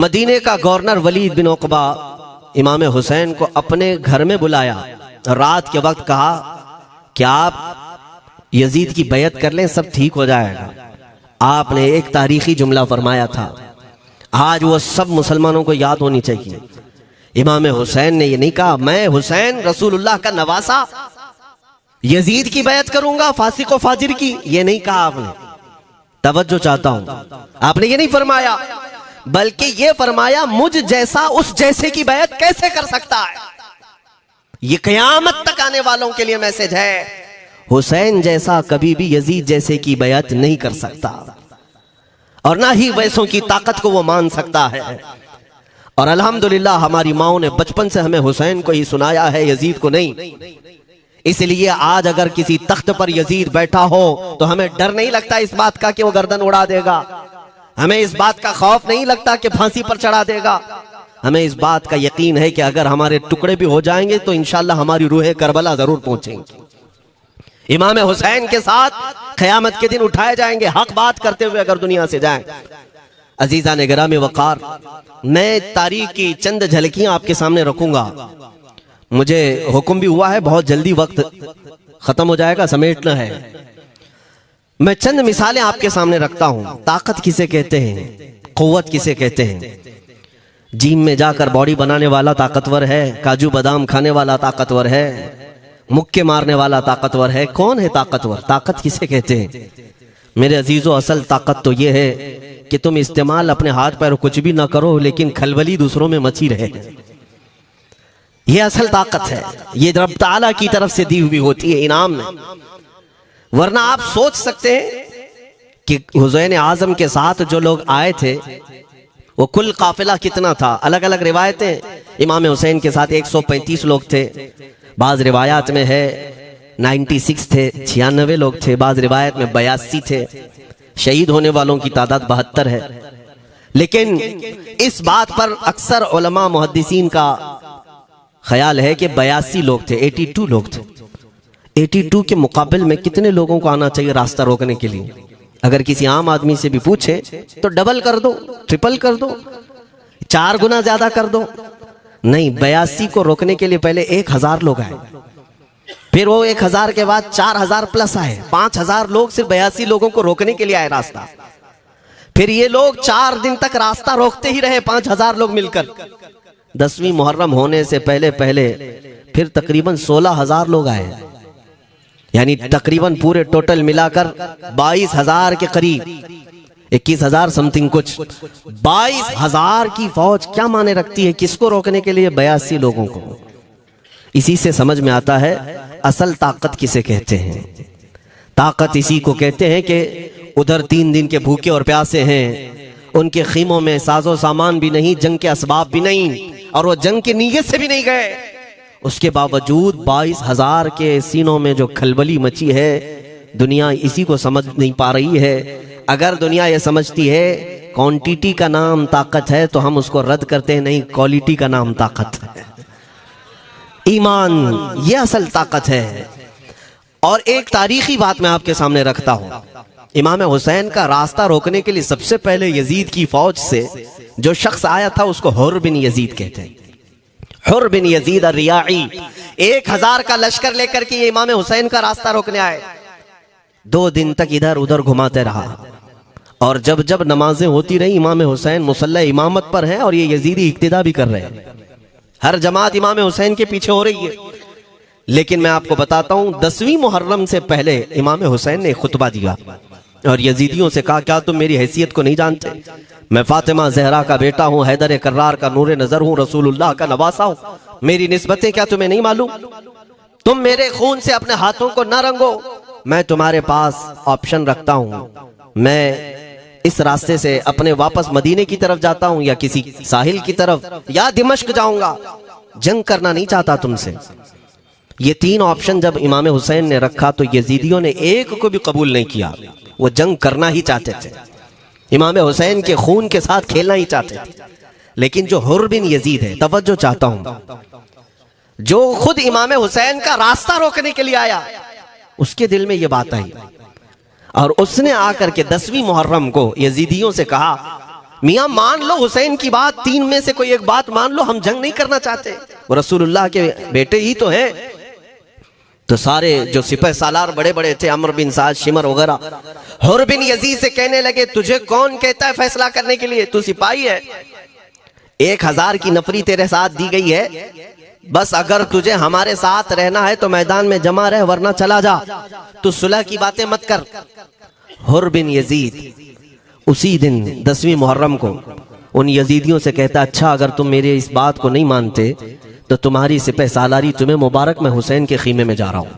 मदीने का गवर्नर वलीद बिन उक़बा इमाम हुसैन को अपने घर में बुलाया। रात के वक्त कहा कि आप यजीद की बैत कर लें, सब ठीक हो जाएगा। आपने एक तारीखी जुमला फरमाया था, आज वो सब मुसलमानों को याद होनी चाहिए। इमाम हुसैन ने ये नहीं कहा मैं हुसैन रसूलुल्लाह का नवासा यजीद की बैत करूंगा फासिक व फाजिर की, ये नहीं कहा आपने। तवज्जो चाहता हूं, आपने ये नहीं फरमाया, बल्कि ये फरमाया मुझ जैसा उस जैसे की बैत कैसे कर सकता है। ये क़यामत तक आने वालों के लिए मैसेज है, हुसैन जैसा कभी भी यजीद जैसे की बैत नहीं कर सकता, और ना ही वैसों की ताकत को वो मान सकता है। और अल्हम्दुलिल्लाह हमारी माओ ने बचपन से हमें हुसैन को ही सुनाया है, यजीद को नहीं। इसलिए आज अगर किसी तख्त पर यजीद बैठा हो तो हमें डर नहीं लगता इस बात का कि वो गर्दन उड़ा देगा, हमें इस बात का खौफ नहीं लगता कि फांसी पर चढ़ा देगा। हमें इस बात का यकीन है कि अगर हमारे टुकड़े भी हो जाएंगे तो इंशाअल्लाह हमारी रूह करबला जरूर पहुंचेंगी। इमाम हुसैन के साथ क़यामत के दिन उठाए जाएंगे, हक बात करते हुए अगर दुनिया से जाएं। अजीजा ने गिरामी वकार, मैं तारीख की चंद झलकियां आपके सामने रखूंगा। मुझे हुक्म भी हुआ है, बहुत जल्दी वक्त खत्म हो जाएगा, समेटना है। मैं चंद मिसालें आपके सामने रखता हूं। ताकत किसे कहते हैं, कुव्वत किसे कहते हैं। जिम में जाकर बॉडी बनाने वाला ताकतवर है, काजू बादाम खाने वाला ताकतवर है, मुक्के मारने वाला ताकतवर है। कौन है ताकतवर, ताकत किसे कहते हैं? मेरे अजीजों, असल ताकत तो ये है कि तुम इस्तेमाल अपने हाथ पैर कुछ भी ना करो, लेकिन खलबली दूसरों में मची रहे। ये असल ताकत है, ये रब ताला की तरफ से दी हुई होती है इनाम में। वरना आप सोच सकते हैं कि हुसैन आजम के साथ जो लोग आए थे वो कुल काफिला कितना था। अलग अलग रिवायतें, इमाम हुसैन के साथ 135 लोग थे, बाज रिवायात में है 96 थे, 96 लोग थे, बाज रिवायत में 82 थे। शहीद होने वालों की तादाद 72 है। लेकिन इस बात पर अक्सर उलमा मुहद्दिसीन का ख्याल है कि 82 लोग थे, 82 लोग थे। 82 के मुकाबिल में कितने लोगों को आना चाहिए रास्ता रोकने के लिए? अगर किसी आम आदमी से भी पूछे तो डबल कर दो, ट्रिपल कर दो, 4 गुना ज्यादा कर दो। नहीं, 82 को रोकने के लिए पहले 1000 लोग आए, फिर वो 1000 के बाद 4000 प्लस आए, 5000 लोग सिर्फ 82 लोगों को रोकने के लिए आए रास्ता। फिर ये लोग 4 दिन तक रास्ता रोकते ही रहे, 5000 लोग मिलकर। 10वीं मुहर्रम होने से पहले पहले फिर तकरीबन 16000 लोग आए, यानी तकरीबन पूरे टोटल मिलाकर 22000 के करीब, 21000 समथिंग कुछ। 22000 की फौज क्या माने रखती है किसको रोकने के लिए? 82 लोगों को। इसी से समझ में आता है असल ताकत किसे कहते हैं। ताकत इसी को कहते हैं कि उधर 3 दिन के भूखे और प्यासे हैं, उनके खीमों में साजो सामान भी नहीं, जंग के असबाब भी नहीं, और वो जंग की नीयत से भी नहीं गए। उसके बावजूद 22000 के सीनों में जो खलबली मची है, दुनिया इसी को समझ नहीं पा रही है। अगर दुनिया ये समझती है क्वांटिटी का नाम ताकत है तो हम उसको रद्द करते हैं, नहीं, क्वालिटी का नाम ताकत है। ईमान ये असल ताकत है। और एक तारीखी बात मैं आपके सामने रखता हूं। इमाम हुसैन का रास्ता रोकने के लिए सबसे पहले यजीद की फौज से जो शख्स आया था उसको हुर बिन यजीद कहते हैं। हुर बिन यजीद रियाई 1000 का लश्कर लेकर के ये इमाम हुसैन का रास्ता रोकने आए। 2 दिन तक इधर उधर घुमाते रहा, और जब जब नमाजें होती रही इमाम हुसैन मुसल्ला इमामत पर हैं और ये यजीदी इक्तिदा भी कर रहे हैं। हर जमात इमाम हुसैन के पीछे हो रही है। लेकिन मैं आपको बताता हूं, 10वीं मुहर्रम से पहले इमाम हुसैन ने खुतबा दिया और यजीदियों से कहा, क्या तुम मेरी हैसियत को नहीं जानते? मैं फातिमा जहरा का बेटा हूं, हैदर कर्रार का नूर नजर हूं, रसूलुल्लाह का नवासा हूं। मेरी निस्बतें क्या तुम्हें नहीं मालूम? तुम मेरे खून से अपने हाथों को न रंगो। मैं तुम्हारे पास ऑप्शन रखता हूं, मैं इस रास्ते से अपने वापस मदीने की तरफ जाता हूं, या किसी साहिल की तरफ, या दिमश्क जाऊंगा। जंग करना नहीं चाहता तुमसे। ये 3 ऑप्शन जब इमाम हुसैन ने रखा तो यजीदियों ने एक को भी कबूल नहीं किया। वो जंग करना ही चाहते थे, इमाम हुसैन के खून के साथ खेलना ही चाहते थे। लेकिन जो हुर बिन यजीद है, तवज्जो चाहता हूं, जो खुद इमाम हुसैन का रास्ता रोकने के लिए आया, उसके दिल में ये बात आई और उसने आकर के 10वीं मुहर्रम को यजीदियों से कहा मियां मान लो हुसैन की बात, 3 में से कोई एक बात मान लो, हम जंग नहीं करना चाहते, वो रसूलुल्लाह के बेटे ही तो हैं। तो सारे जो सिपह सालार बड़े बड़े थे, अमर बिन साद, शिमर वगैरह, हुर बिन यजीद से कहने लगे तुझे कौन कहता है फैसला करने के लिए, तू सिपाही है, 1000 की नफरी तेरे साथ दी गई है, बस अगर तुझे हमारे साथ रहना है तो मैदान में जमा रह, वरना चला जा, तू सुलह की बातें मत कर। हुर बिन यजीद उसी दिन 10वीं मुहर्रम को उन यजीदियों से कहता, अच्छा अगर तुम मेरे इस बात को नहीं मानते तो तुम्हारी सिपह सालारी तुम्हें मुबारक, मैं हुसैन के खीमे में जा रहा हूं।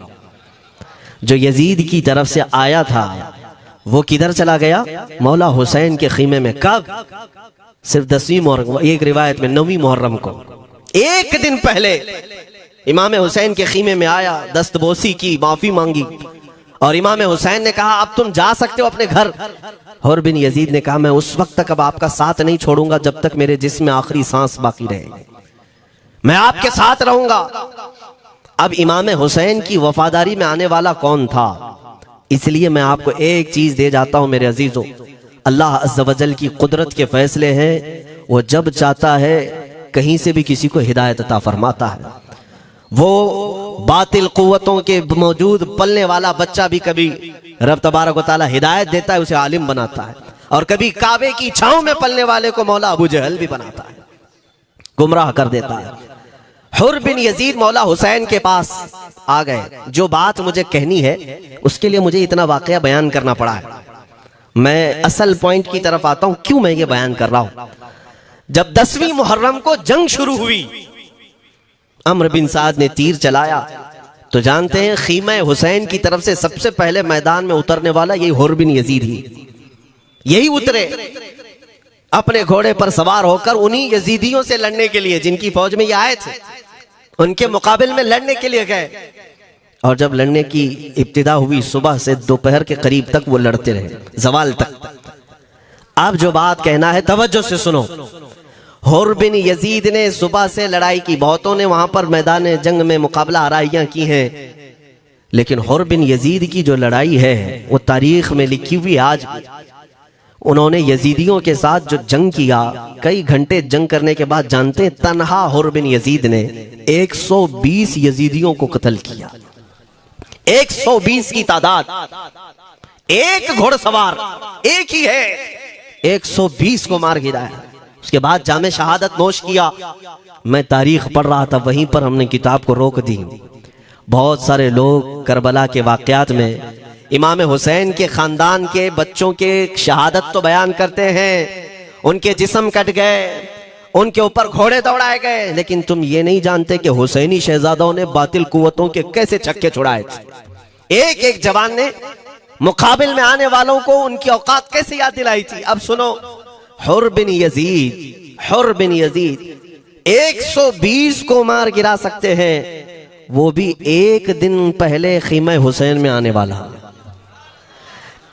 जो यजीद की तरफ से आया था वो किधर चला गया, मौला हुसैन के खीमे में। कब? सिर्फ 10वीं मुहर्रम, एक रिवायत में 9वीं मुहर्रम को, एक दिन पहले इमाम हुसैन के खीमे में आया, दस्तबोसी की, माफी मांगी, और इमाम हुसैन ने कहा अब तुम जा सकते हो अपने घर। हुर बिन यजीद ने कहा मैं उस वक्त तक अब आपका साथ नहीं छोड़ूंगा जब तक मेरे जिस्म में आखिरी सांस बाकी रहेगी, मैं आपके साथ रहूंगा। अब इमाम हुसैन की वफादारी में आने वाला कौन था, इसलिए मैं आपको एक चीज दे जाता हूं मेरे अजीजों, अल्लाह अज़्ज़ व जल की कुदरत के फैसले हैं, वो जब चाहता है कहीं से भी किसी को हिदायत अता फरमाता है। वो बातिल कुव्वतों के मौजूद पलने वाला बच्चा भी कभी रब तबारक व तआला हिदायत देता है, उसे आलिम बनाता है, और कभी काबे की छांव में पलने वाले को मौला अबू जहल भी बनाता है, गुमराह कर देता है। हुर बिन यजीद मौला हुसैन के पास आ गए। जो बात मुझे कहनी है उसके लिए मुझे इतना वाकया बयान करना पड़ा है। मैं असल पॉइंट की तरफ आता हूं, क्यों मैं ये बयान कर रहा हूं। जब 10वीं मुहर्रम को जंग शुरू हुई, अमर बिन साद ने तीर चलाया, तो जानते हैं खीमा हुसैन की तरफ से सबसे पहले मैदान में उतरने वाला यही हुर बिन यजीद ही, यही उतरे अपने घोड़े पर सवार होकर, उन्हीं यजीदियों से लड़ने के लिए जिनकी फौज में ये आए थे, उनके मुकाबले में लड़ने के लिए गए। और जब लड़ने की इब्तिदा हुई, सुबह से दोपहर के करीब तक वो लड़ते रहे, जवाल तक। अब जो बात कहना है तवज्जो से सुनो। हुर बिन यजीद ने सुबह से लड़ाई की, बहुतों ने वहां पर मैदान जंग में मुकाबला आराइयां की हैं, लेकिन हुर बिन यजीद की जो लड़ाई है वो तारीख में लिखी हुई। आज उन्होंने यजीदियों के साथ जो जंग किया, कई घंटे जंग करने के बाद, जानते हैं तन्हा हुर बिन यजीद ने 120 यजीदियों को कत्ल किया। 120 की तादाद, एक घोड़सवार एक ही है, 120 को मार गिराया। उसके बाद जामे शहादत नोश किया। मैं तारीख पढ़ रहा था, वहीं पर हमने किताब को रोक दी। बहुत सारे लोग करबला के वाकयात में इमाम हुसैन के खानदान के बच्चों के शहादत तो बयान करते हैं, उनके जिस्म कट गए, उनके ऊपर घोड़े दौड़ाए गए, लेकिन तुम ये नहीं जानते कि हुसैनी शहजादों ने बातिल कुव्वतों के कैसे छक्के छुड़ाए थे। एक एक जवान ने मुकाबिल में आने वालों को उनकी औकात कैसे याद दिलाई थी। अब सुनो, हुर बिन यजीद 120 को मार गिरा सकते हैं, वो भी एक दिन पहले खीमा हुसैन में आने वाला,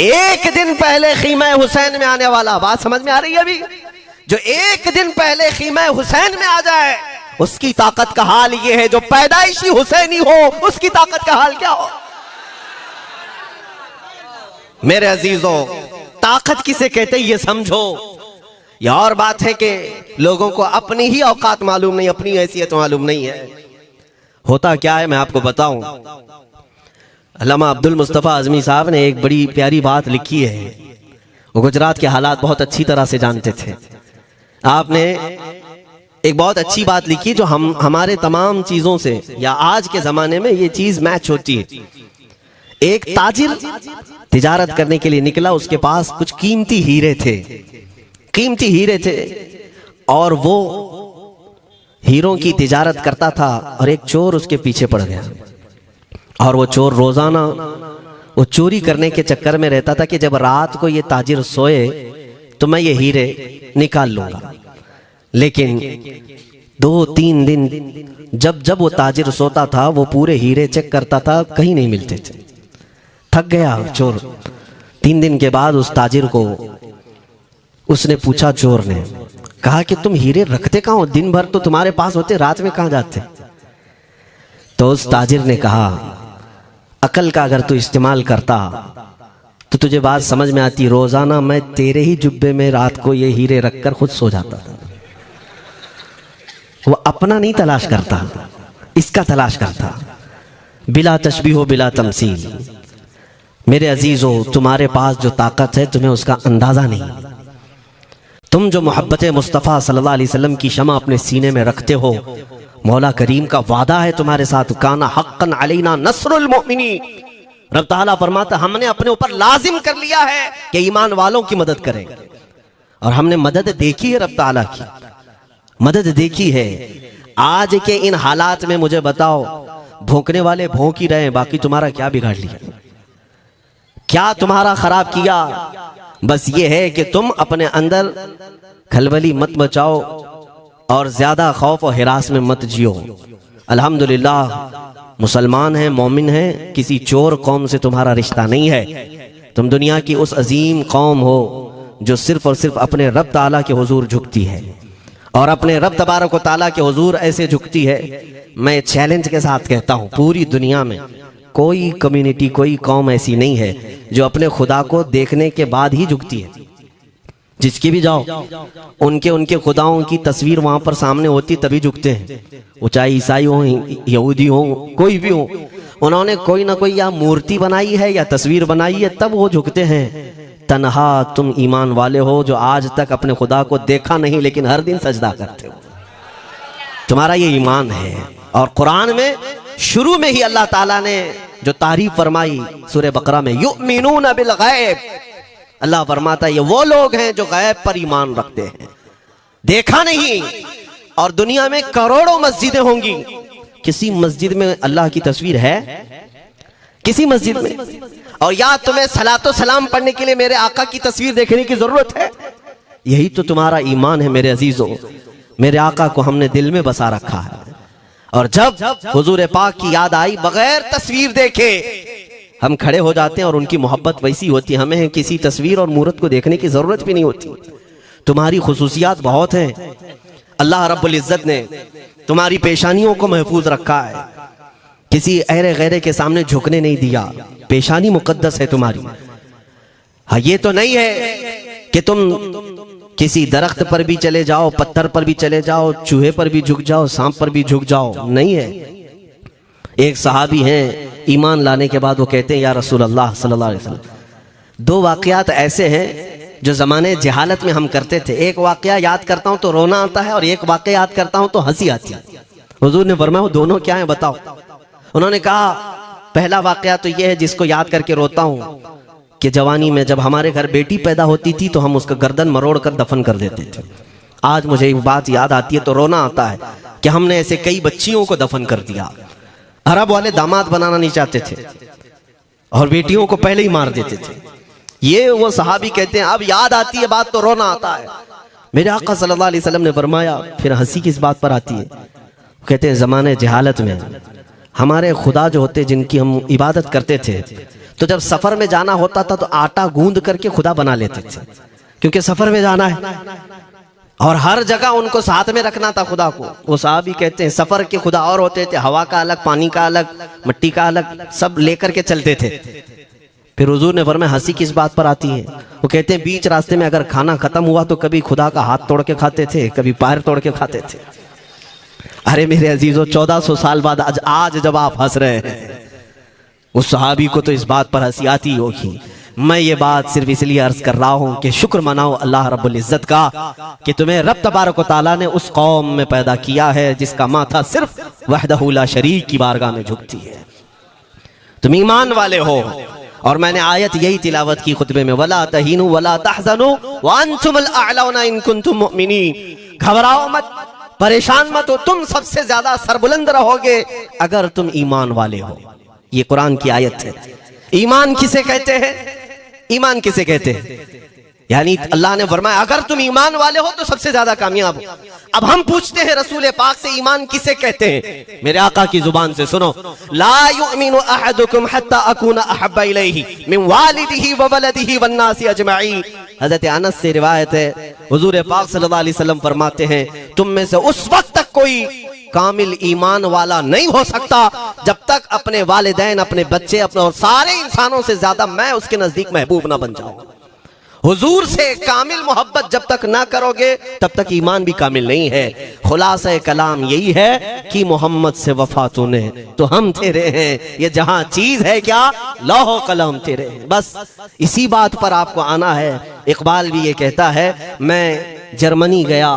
एक दिन पहले खीमा हुसैन में आने वाला। बात समझ में आ रही है? अभी जो एक दिन पहले खीमा हुसैन में आ जाए, उसकी ताकत का हाल ये है, जो पैदाइशी हुसैनी हो उसकी ताकत का हाल क्या हो। मेरे अजीजों, ताकत किसे कहते ये समझो। यह और बात है कि लोगों को अपनी ही औकात मालूम नहीं, अपनी हैसियत मालूम नहीं है। होता क्या है मैं आपको बताऊं। अल्लामा अब्दुल मुस्तफा आजमी साहब ने एक बड़ी प्यारी बात लिखी है। वो गुजरात के हालात बहुत अच्छी तरह से जानते थे। आपने एक बहुत अच्छी बात लिखी जो हमारे तमाम चीजों से, या आज के जमाने में ये चीज मैच होती है। एक ताजिर तिजारत करने के लिए निकला, उसके पास कुछ कीमती हीरे थे, और वो हीरों की तिजारत करता था, और एक चोर उसके पीछे पड़ गया। और वो चोर रोजाना वो चोरी करने के चक्कर में रहता था कि जब रात को ये ताजिर सोए तो मैं ये हीरे निकाल लूंगा। लेकिन 2-3 दिन जब वो ताजिर सोता था, वो पूरे हीरे चेक करता था, कहीं नहीं मिलते थे। थक गया चोर। 3 दिन के बाद उस ताजिर को उसने पूछा, चोर ने कहा कि तुम हीरे रखते कहाँ हो, दिन भर तो तुम्हारे पास होते, रात में कहाँ जाते। तो उस ताजिर ने कहा, अकल का अगर तू इस्तेमाल करता तो तुझे बात समझ में आती, रोजाना मैं तेरे ही जुब्बे में रात को ये हीरे रखकर खुद सो जाता था। वो अपना नहीं तलाश करता, इसका तलाश करता। बिला तशबीह बिला तमसील। मेरे अजीजों, तुम्हारे पास जो ताकत है तुम्हें उसका अंदाजा नहीं। तुम जो मोहब्बत मुस्तफ़ा सल्लल्लाहु अलैहि वसल्लम की शमा अपने सीने में रखते हो, मौला करीम का वादा है तुम्हारे साथ, काना हक्कन अलैना नस्रुल मोमिनीन। रब ताला फरमाता, हमने अपने ऊपर लाजिम कर लिया है कि ईमान वालों की मदद करें। और हमने मदद देखी है, रब ताला की मदद देखी है। आज के इन हालात में मुझे बताओ, भौंकने वाले भौंक ही रहे, बाकी तुम्हारा क्या बिगाड़ लिया, क्या तुम्हारा खराब किया? बस ये है कि तुम अपने अंदर खलबली मत मचाओ और ज्यादा खौफ और हिरास में मत जियो। अल्हम्दुलिल्लाह मुसलमान हैं, मोमिन हैं, किसी चोर कौम से तुम्हारा रिश्ता नहीं है। तुम दुनिया की उस अजीम कौम हो जो सिर्फ और सिर्फ अपने रब ताला के हुजूर झुकती है और अपने रब तबारक व ताला के हुजूर ऐसे झुकती है। मैं चैलेंज के साथ कहता हूँ, पूरी दुनिया में कोई कम्युनिटी, कोई कौम ऐसी नहीं है जो अपने खुदा को देखने के बाद ही झुकती है। जिसकी भी जाओ, उनके खुदाओं की तस्वीर वहां पर सामने होती तभी झुकते हैं। वो चाहे ईसाई हो, यहूदी हो, कोई भी हो, उन्होंने कोई ना कोई या मूर्ति बनाई है या तस्वीर बनाई है, तब वो झुकते हैं। तन्हा तुम ईमान वाले हो जो आज तक अपने खुदा को देखा नहीं लेकिन हर दिन सजदा करते हो, तुम्हारा ये ईमान है। और कुरान में शुरू में ही अल्लाह ताला ने जो तारीफ फरमाई सूरह बकरा में, युमिनून बिल गैब, अल्लाह फरमाता है ये वो लोग हैं जो गैब पर ईमान रखते हैं, देखा नहीं। और दुनिया में करोड़ों मस्जिदें होंगी, किसी मस्जिद में अल्लाह की तस्वीर है? किसी मस्जिद में? और या तुम्हें सलातो सलाम पढ़ने के लिए मेरे आका की तस्वीर देखने की जरूरत है? यही तो तुम्हारा ईमान है मेरे अजीजों। मेरे आका को हमने दिल में बसा रखा है, और जब हुजूर पाक की याद आई, बगैर तस्वीर देखे हम खड़े हो जाते हैं और उनकी मोहब्बत वैसी होती है, हमें किसी तस्वीर और मूरत को देखने की जरूरत भी नहीं होती। तुम्हारी खुसूसियात बहुत हैं, अल्लाह रब्बुल इज्जत ने तुम्हारी पेशानियों को महफूज रखा है, किसी अहरे गैरे के सामने झुकने नहीं दिया, पेशानी मुकद्दस है तुम्हारी। हाँ, ये तो नहीं है कि तुम किसी दरख्त पर भी चले जाओ, पत्थर पर भी चले जाओ, चूहे पर भी झुक जाओ, सांप पर भी झुक जाओ, नहीं है। एक सहाबी हैं, ईमान लाने के बाद वो कहते हैं, या रसूल अल्लाह सल्लल्लाहु अलैहि वसल्लम, दो वाकयात ऐसे हैं जो जमाने जहालत में हम करते थे। एक वाकया याद करता हूं तो रोना आता है और एक वाकया याद करता हूं तो हंसी आती है। हुजूर ने फरमाया, वो दोनों क्या है बताओ? उन्होंने कहा, पहला वाकया तो ये है जिसको याद करके रोता हूं कि जवानी में जब हमारे घर बेटी पैदा होती थी तो हम उसका गर्दन मरोड़ कर दफन कर देते थे। आज मुझे ये बात याद आती है तो रोना आता है कि हमने ऐसे कई बच्चियों को दफन कर दिया। अरब वाले दामाद बनाना नहीं चाहते थे और बेटियों को पहले ही मार देते थे। ये वो सहाबी कहते हैं, अब याद आती है बात तो रोना आता है। मेरे आका सल्लल्लाहु अलैहि वसल्लम ने फरमाया, फिर हंसी किस बात पर आती है? कहते हैं, जमाने जहालत में हमारे खुदा जो होते जिनकी हम इबादत करते थे, तो जब सफर में जाना होता था तो आटा गूंद करके खुदा बना लेते थे, क्योंकि सफर में जाना है और हर जगह उनको साथ में रखना था खुदा को। वो साहबी कहते हैं, सफर के खुदा और होते थे, हवा का अलग, पानी का अलग, मिट्टी का अलग, सब लेकर के चलते थे। फिर हुजूर ने फरमाया, हंसी किस बात पर आती है? वो कहते हैं, बीच रास्ते में अगर खाना खत्म हुआ तो कभी खुदा का हाथ तोड़ के खाते थे, कभी पैर तोड़ के खाते थे। अरे मेरे अजीजों, 1400 साल बाद आज जब आप हंस रहे हैं, उस सहाबी को तो इस बात पर हंसी आती होगी। मैं ये बात सिर्फ इसलिए अर्ज कर रहा हूं कि शुक्र मनाओ अल्लाह रब्बुल इज्जत का कि तुम्हें रब तबारक व तआला ने उस कौम में पैदा किया है जिसका माथा सिर्फ वहदहू ला शरीक की बारगाह में झुकती है। तुम ईमान वाले हो। और मैंने आयत यही तिलावत की खुतबे में, वला तहीनु वला तहज़नु व अंतुमुल अअलौना इन कुंतुम मुमिनीन। घबराओ मत, परेशान मत हो, तुम सबसे ज्यादा सरबुलंद रहोगे अगर तुम ईमान वाले हो। ये कुरान की आयत है। ईमान किसे कहते हैं? ईमान किसे कहते हैं? यानी अल्लाह ने फरमाया, अगर तुम ईमान वाले हो तो सबसे ज्यादा कामयाब हो। अब हम पूछते हैं रसूल पाक से, ईमान किसे कहते हैं? मेरे आका की जुबान से सुनो, ला युमिनु अहदुकुम हत्ता अकूना अहब्बा इलैहि मिन वालिदिही व वलदिही वन नासी अजमईन। हजरत अनस से रिवायत है, हुजूर पाक सल्लल्लाहु अलैहि वसल्लम फरमाते हैं, तुम में से उस वक्त तक कोई कामिल ईमान वाला नहीं हो सकता जब तक अपने वालिदैन, अपने बच्चे, अपने और सारे इंसानों से ज्यादा मैं उसके नजदीक महबूब ना बन जाऊं। हुजूर से कामिल मोहब्बत जब तक ना करोगे तब तक ईमान भी कामिल नहीं है। खुलासा कलाम यही है कि मोहम्मद से वफा तूने तो हम तेरे हैं, ये जहां चीज है क्या लौह कलम तेरे हैं। बस इसी बात पर आपको आना है। इकबाल भी ये कहता है, मैं जर्मनी गया,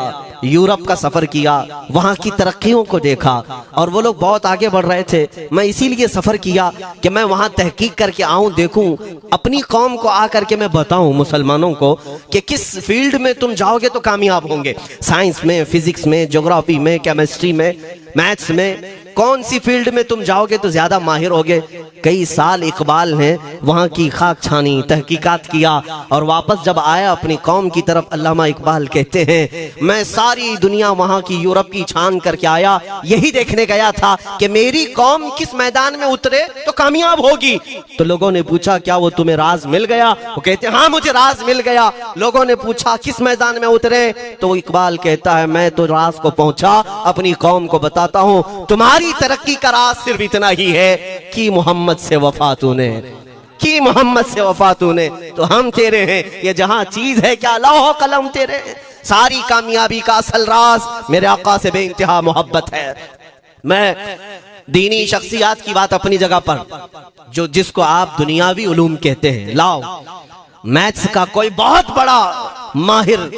यूरोप का सफर किया, वहां की तरक्कियों को देखा और वो लोग बहुत आगे बढ़ रहे थे। मैं इसीलिए सफर किया कि मैं वहां तहकीक करके आऊं, देखूं, अपनी कौम को आकर के मैं बताऊं मुसलमानों को कि किस फील्ड में तुम जाओगे तो कामयाब होंगे। साइंस में, फिजिक्स में, ज्योग्राफी में, केमिस्ट्री में, मैथ्स में, कौन सी फील्ड में तुम जाओगे तो ज्यादा माहिर होगे। कई साल इकबाल ने वहां की खाक छानी, तहकीकात किया और वापस जब आया अपनी कौम की तरफ, अल्लामा इकबाल कहते हैं, मैं सारी दुनिया वहां की यूरोप की छान करके आया, यही देखने गया था कि मेरी कौम किस मैदान में उतरे तो कामयाब होगी। तो लोगों ने पूछा, क्या वो तुम्हें राज मिल गया? वो कहते हैं, हाँ मुझे राज मिल गया। लोगों ने पूछा, किस मैदान में उतरे? तो इकबाल कहता है, मैं तो राज को पहुंचा, अपनी कौम को बताता हूं, तुम्हारी तरक्की का राज सिर्फ इतना ही है कि मोहम्मद से वफा तूने, कि मोहम्मद से वफा तूने तो हम तेरे हैं, ये जहां चीज है क्या लौह कलम तेरे हैं। सारी कामयाबी का असल राज मेरे आका से बेइंतहा मोहब्बत है। मैं दीनी शख्सियात की बात अपनी जगह पर, जो जिसको आप दुनियावी उलूम कहते हैं, लाओ मैथ्स का कोई बहुत बड़ा माहिर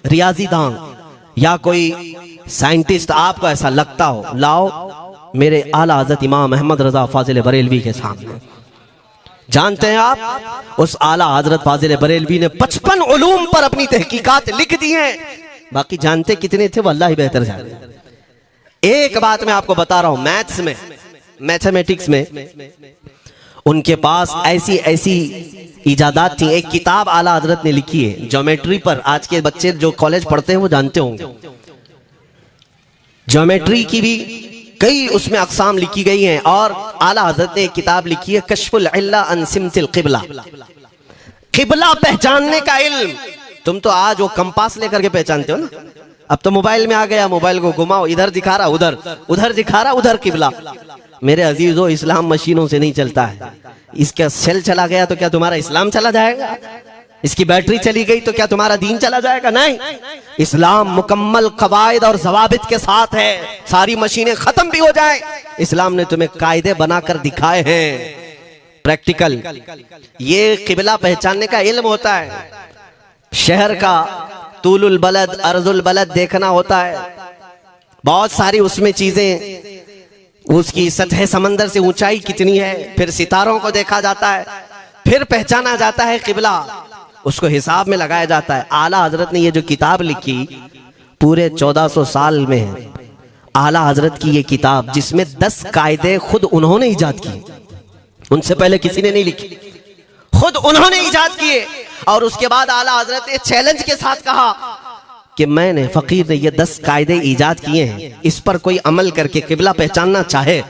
रियाजीदान या कोई साइंटिस्ट आपको ऐसा लगता हो, लाओ मेरे आला हज़रत इमाम अहमद रजा फाजिल बरेलवी के सामने। जानते हैं आप, उस आला हजरत फाजिल बरेलवी ने 55 उलूम पर अपनी तहकीकात लिख दी हैं। बाकी जानते कितने थे वो अल्लाह ही बेहतर जाने। एक बात मैं आपको बता रहा हूं, मैथ्स में, मैथमेटिक्स में उनके पास ऐसी ऐसी इजादात थी। एक किताब आला हजरत ने लिखी है ज्योमेट्री पर, आज के बच्चे जो कॉलेज पढ़ते हैं वो जानते होंगे। ज्योमेट्री की भी कई उसमें अकसाम लिखी गई हैं और आला हजरत ने एक किताब लिखी है कश्फुल इल्ला अन सिमतिल क़िबला, क़िबला पहचानने का इल्म। तुम तो आज वो कंपास लेकर के पहचानते हो ना, अब तो मोबाइल में आ गया, मोबाइल को घुमाओ, इधर दिखा रहा उधर, उधर दिखा रहा उधर क़िबला। मेरे अजीजों, इस्लाम मशीनों से नहीं चलता है। इसका सेल चला गया तो क्या तुम्हारा इस्लाम चला जाएगा? इसकी बैटरी चली गई तो क्या तुम्हारा दीन चला जाएगा? नहीं, इस्लाम मुकम्मल कवायद और जवाबित के साथ है। सारी मशीनें खत्म भी हो जाए, इस्लाम ने तुम्हें कायदे बनाकर दिखाए हैं, प्रैक्टिकल। ये क़िबला पहचानने का इल्म होता है। शहर का तूलुल बलद, अर्जुल बलद देखना होता है, बहुत सारी उसमें चीजें, उसकी सतह समंदर से ऊंचाई कितनी है, फिर सितारों को देखा जाता है, फिर पहचाना जाता है क़िबला, उसको हिसाब में लगाया जाता है। आला हजरत ने ये जो किताब लिखी पूरे 1400 साल में, आला हजरत की ये किताब जिसमें 10 कायदे खुद उन्होंने इजाद किए, उनसे पहले किसी ने नहीं लिखी, खुद उन्होंने इजाद किए। और उसके बाद आला हजरत ने चैलेंज के साथ कहा कि मैंने, फकीर ने ये 10 कायदे इजाद किए हैं, इस पर कोई अमल करके क़िबला पहचानना चाहे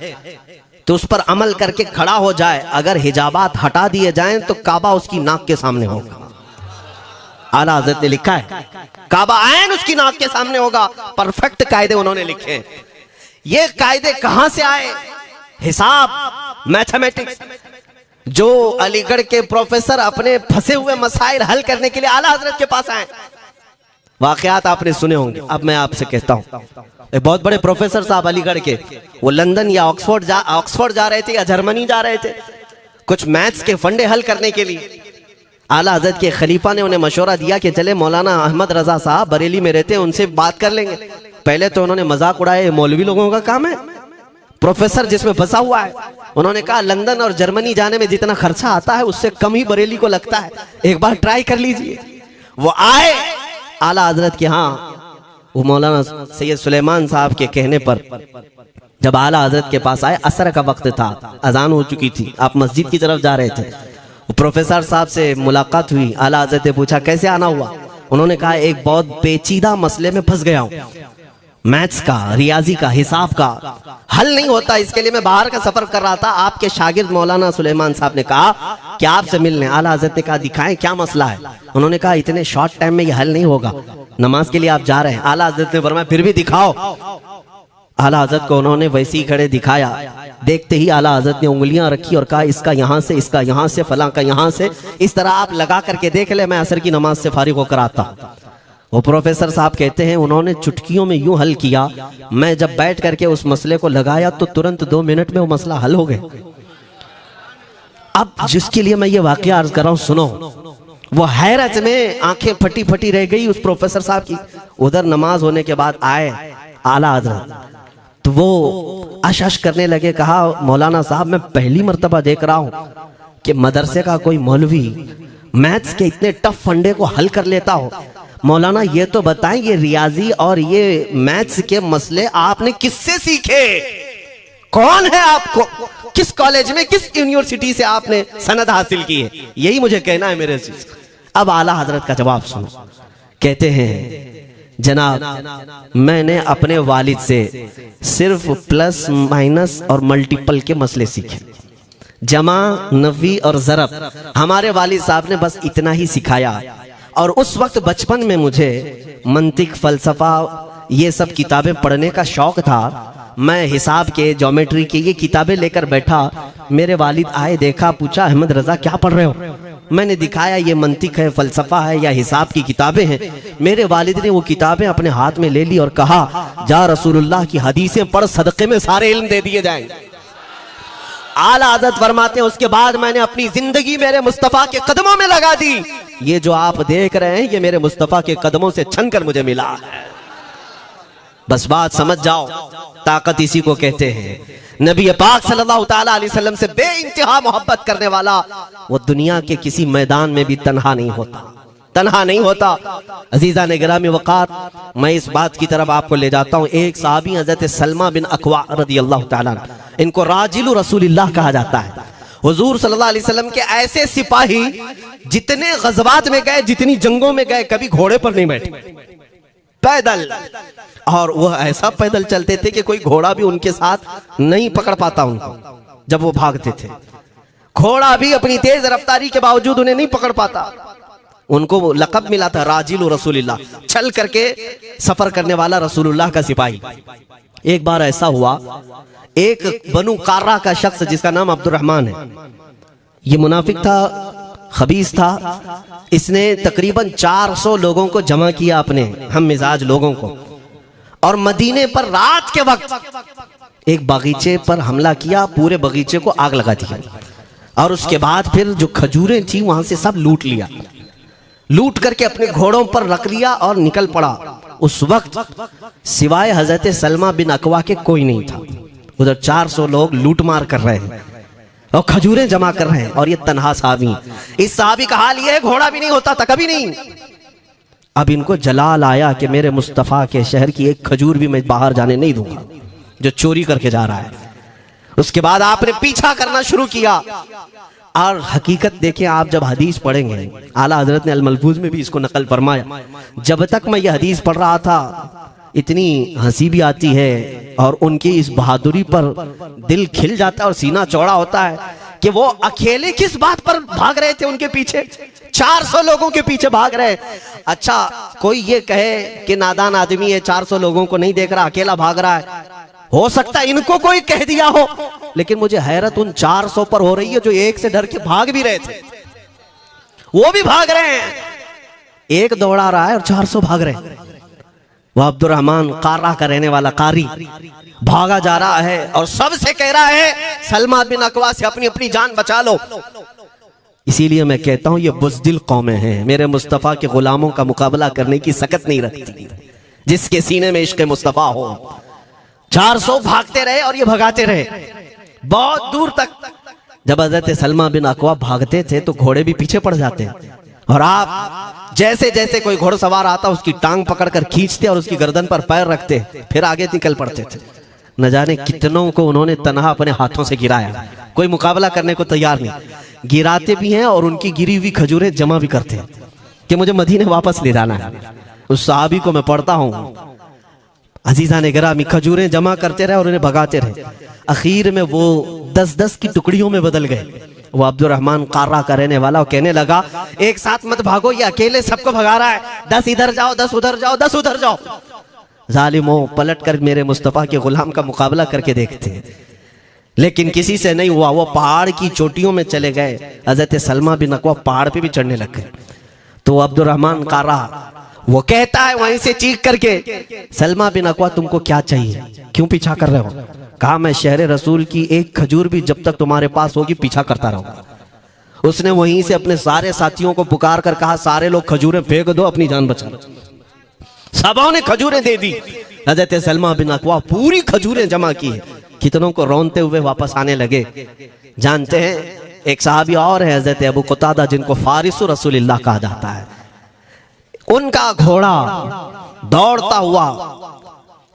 तो उस पर अमल करके खड़ा हो जाए, अगर हिजाबात हटा दिए जाएं तो काबा उसकी नाक के सामने होगा। आला हज़रत ने लिखा है काबा आयन उसकी नाक के सामने होगा। परफेक्ट कायदे उन्होंने लिखे। ये कायदे कहां से आए? हिसाब, मैथमेटिक्स। जो अलीगढ़ के प्रोफेसर अपने फंसे हुए मसाइल हल करने के लिए आला हज़रत के पास आए, वाकयात आपने सुने होंगे। अब मैं आपसे कहता हूं, एक बहुत बड़े प्रोफेसर साहब अलीगढ़ के, वो लंदन या ऑक्सफोर्ड जा रहे थे या जर्मनी जा रहे थे कुछ मैथ्स के फंडे हल करने के लिए। आला हज़रत के खलीफा ने उन्हें मशवरा दिया कि चले मौलाना अहमद रजा साहब बरेली में रहते हैं, उनसे बात कर लेंगे। पहले तो उन्होंने मजाक उड़ाया, मौलवी लोगों का काम है, प्रोफेसर जिसमें फंसा हुआ है। उन्होंने कहा लंदन और जर्मनी जाने में जितना खर्चा आता है उससे कम ही बरेली को लगता है, एक बार ट्राई कर लीजिए। वो आए आला हज़रत के यहाँ, वो मौलाना सैयद सुलेमान साहब के कहने पर जब आला हज़रत के पास आए, असर का वक्त था, अजान हो चुकी थी, आप मस्जिद की तरफ जा रहे थे। प्रोफेसर साहब से मुलाकात हुई। आला हज़रत ने पूछा कैसे आना हुआ? उन्होंने कहा एक बहुत पेचीदा मसले में फंस गया हूं, मैथ्स का, रियाजी का, हिसाब का हल नहीं होता, इसके लिए मैं बाहर का सफर कर रहा था। आपके शागिर्द मौलाना सुलेमान साहब ने कहा कि आपसे मिलने। आला हज़रत ने कहा दिखाएं क्या मसला है? उन्होंने कहा इतने शॉर्ट टाइम में ये हल नहीं होगा, नमाज के लिए आप जा रहे हैं। आला हज़रत ने फरमाया फिर भी दिखाओ। आला हजरत को उन्होंने वैसे ही खड़े दिखाया। देखते ही आला हजरत ने उंगलियां रखी और कहा इसका यहाँ से, इसका यहाँ से, फलां का यहाँ से, इस तरह आप लगा करके देख ले, मैं असर की नमाज से फारिग होकर आता। वो प्रोफेसर साहब कहते हैं उन्होंने चुटकियों में यूं हल किया, मैं जब बैठ करके उस मसले को लगाया तो तुरंत 2 मिनट में वो मसला हल हो गया। अब जिसके लिए मैं ये वाकया अर्ज कर रहा हूं सुनो। वो हैरत में आंखें फटी फटी रह गई उस प्रोफेसर साहब की। उधर नमाज होने के बाद आए आला हजरत, तो वो अश करने लगे, कहा मौलाना साहब मैं पहली मर्तबा देख रहा हूं कि मदरसे का कोई मौलवी मैथ्स के इतने टफ फंडे को हल कर लेता हो। मौलाना ये तो बताएं, ये रियाजी और ये मैथ्स के मसले आपने किससे सीखे? कौन है आपको? किस कॉलेज में, किस यूनिवर्सिटी से आपने सनद हासिल की है? यही मुझे कहना है मेरे से। अब आला हजरत का जवाब सुनो। कहते हैं जनाब मैंने अपने वालिद से सिर्फ प्लस माइनस और मल्टीपल के मसले सीखे, जमा नफी और ज़रब हमारे वालिद साहब ने बस इतना ही सिखाया। और उस वक्त बचपन में मुझे मंतिक, फलसफा, ये सब किताबें पढ़ने का शौक था। मैं हिसाब के, ज्योमेट्री के ये किताबें लेकर बैठा। मेरे वालिद आए, देखा, पूछा अहमद रजा क्या पढ़ रहे हो? मैंने दिखाया ये मंतिक है, फलसफा है या हिसाब की किताबें हैं। मेरे वालिद ने वो किताबें अपने हाथ में ले ली और कहा जा रसूलुल्लाह की हदीसें पढ़, सदक़े में सारे इल्म दे दिए जाएंगे। आला हज़रत फरमाते हैं उसके बाद मैंने अपनी जिंदगी मेरे मुस्तफ़ा के कदमों में लगा दी। ये जो आप देख रहे हैं ये मेरे मुस्तफ़ा के कदमों से छन कर मुझे मिला है। बस बात समझ जाओ, ताकत इसी को कहते हैं। नबी पाक सल्लल्लाहु ताला अलैहि वसल्लम से बेइंतहा मोहब्बत करने वाला वो दुनिया के किसी मैदान में भी तन्हा नहीं होता, तन्हा नहीं होता। अजीजा ने गिरामी वक़ार, मैं इस बात की तरफ आपको ले जाता हूँ। एक साहबी हज़रत सलमा बिन अक्वा रज़ियल्लाहु ताला, इनको राजिलु रसूलिल्लाह कहा जाता है। हुजूर सल्लल्लाहु अलैहि वसल्लम के ऐसे सिपाही जितने गज़वात में गए, जितनी जंगों में गए, कभी घोड़े पर नहीं बैठे, पैदल। और वह ऐसा पैदल चलते थे कि कोई घोड़ा भी उनके साथ नहीं पकड़ पाता उनको जब वो भागते थे। घोड़ा भी अपनी तेज रफ्तारी के बावजूद उन्हें नहीं पकड़ पाता। उनको वो लक़ब मिला था राजिलु रसूलिल्लाह, चल करके सफर करने वाला रसूलुल्लाह का सिपाही। एक बार ऐसा हुआ, एक बनु कार्रा का शख्स जिसका नाम अब्दुर्रहमान है, ये मुनाफिक था, खबीस था। इसने तकरीबन 400 लोगों को जमा किया, अपने हम मिजाज लोगों को, और मदीने पर रात के वक्त एक बगीचे पर हमला किया, पूरे बगीचे को आग लगा दिया। और उसके बाद फिर जो खजूरें थी वहां से सब लूट लिया, लूट करके अपने घोड़ों पर रख लिया और निकल पड़ा। उस वक्त सिवाय हजरत सलमा बिन अकवा के कोई नहीं था। उधर 400 लोग लूट मार कर रहे हैं और खजूरें जमा कर रहे हैं, और ये तन्हा साहबी। इस साहबी का हाल ये है, घोड़ा भी नहीं होता था कभी नहीं। अब इनको जलाल आया कि मेरे मुस्तफ़ा के शहर की एक खजूर भी मैं बाहर जाने नहीं दूंगा जो चोरी करके जा रहा है। उसके बाद आपने पीछा करना शुरू किया। और हकीकत देखें, आप जब हदीस पढ़ेंगे, आला हजरत ने अल मलफूज में भी इसको नकल फरमाया, जब तक मैं ये हदीस पढ़ रहा था इतनी हंसी भी आती है और उनकी इस बहादुरी पर दिल खिल जाता है और सीना चौड़ा होता है कि वो अकेले किस बात पर भाग रहे थे, उनके पीछे 400 लोगों के पीछे भाग रहे। अच्छा, कोई ये कहे कि नादान आदमी है, 400 लोगों को नहीं देख रहा, अकेला भाग रहा है, हो सकता है इनको कोई कह दिया हो, लेकिन मुझे हैरत उन 400 पर हो रही है जो एक से डर के भाग भी रहे थे। वो भी भाग रहे हैं, एक दौड़ा रहा है और 400 भाग रहे हैं। वह अब्दुर्रहमान कार्रा का रहने वाला कारी भागा जा रहा है और सबसे कह रहा है सलमा बिन अकवा से अपनी अपनी जान बचा लो। इसीलिए मैं कहता हूं ये बुज़दिल कौमें हैं, मेरे मुस्तफ़ा के गुलामों का मुकाबला करने की सकत नहीं रखती, जिसके सीने में इश्क़ मुस्तफ़ा हो। 400 भागते रहे और ये भगाते रहे बहुत दूर तक। जब हज़रत सलमा बिन अकवा भागते थे तो घोड़े भी पीछे पड़ जाते हैं, और आप जैसे जैसे कोई घोड़सवार आता उसकी टांग पकड़कर खींचते और उसकी गर्दन पर पैर रखते, फिर आगे निकल पड़ते थे। न जाने कितनों को उन्होंने तन्हा अपने हाथों से गिराया, कोई मुकाबला करने को तैयार नहीं। गिराते भी हैं और उनकी गिरी हुई खजूरें जमा भी करते हैं कि मुझे मदीने वापस ले जाना है। उस सहाबी को मैं पढ़ता हूँ, अजीजा ने गिरामी खजूरें जमा करते रहे और उन्हें भगाते रहे। आखिर में वो 10-10 की टुकड़ियों में बदल गए। वो अब्दुर्रहमान कार्रा का रहने वाला, कहने लगा एक साथ मत भागो, ये अकेले सबको भगा रहा है, 10 इधर जाओ, 10 उधर जाओ, 10 उधर जाओ। जालिमों, पलट कर मेरे मुस्तफ़ा के गुलाम का मुकाबला करके देखते, लेकिन किसी से नहीं हुआ। वो पहाड़ की चोटियों में चले गए। हजरत सलमा बिन अकवा पहाड़ पे भी चढ़ने लग गए। तो अब्दुर्रहमान कारा वो कहता है वहीं से चीख करके, सलमा बिन अकवा तुमको क्या चाहिए, क्यों पीछा कर रहे हो? कहा मैं शहर रसूल की एक खजूर भी जब तक तुम्हारे पास होगी पीछा करता रहूंगा। उसने वहीं से अपने सारे साथियों को पुकार कर कहा, सारे लोग खजूरें फेंक दो, अपनी जान बचा लो। सबों ने खजूरें दे दी। हजरत सलमा बिन अकवा पूरी खजूरें जमा की, कितनों को रोनते हुए वापस आने लगे। जानते हैं एक सहाबी और है हजरत अबू कुतादा, जिनको फारिसु रसूलिल्लाह कहा जाता है। उनका घोड़ा दौड़ता हुआ,